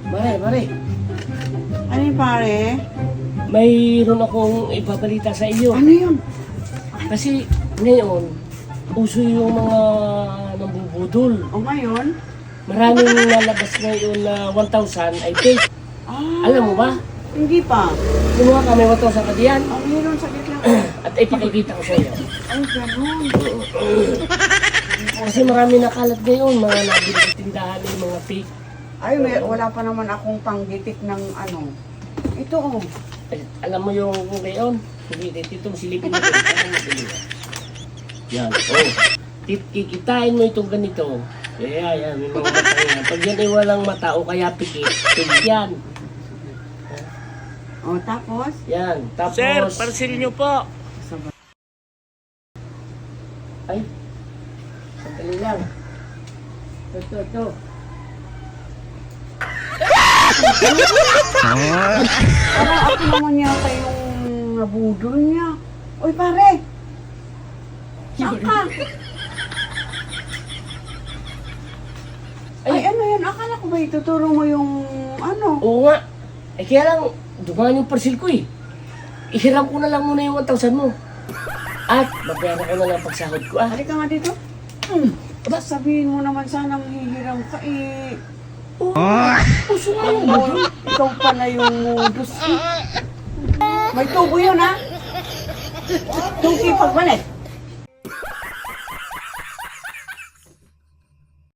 Mare. Ano yun, pare? Mayroon akong ipabalita sa iyo. Ano yun? Kasi ngayon, uso yung mga nambubudol. O ngayon? Maraming nalabas ngayon na 1,000 ay fake. Alam mo ba? Hindi pa. Kumuha kami 1,000 ka diyan. Meron, saglit lang. At ipakikita ko sa iyo. Ay, ganun. Kasi marami nakalat ngayon, mga nabili sa tindahan yung mga fake. Ay, wala pa naman akong panggitik ng ano. Ito, oh. Ay, alam mo yung ngayon, hindi itong silipin mo. Yan, oh. Kikitain mo itong ganito. Kaya yan, may mga mata yan. Pag yan ay walang mata o kaya pikit, yan. O, tapos? Yan, tapos... Sir, parcel nyo po. Ay, sandali lang. Ito. Parang ako naman yata yung nabudol niya. Uy, pare! Saan ka? Ay, ano yan? Akala ko ba ituturo mo yung ano? Oo nga. Eh kaya lang, dumaan yung parcel ko eh. Ihiram ko na lang muna yung 1,000 mo. At babayaran ko na lang pagsahod ko ah. Halika nga dito. Aba, sabihin mo naman sana hihiram ka eh. Puso nga yung budol. Ikaw pala yung modus. May tubo yun ha? Tungki pagbalik.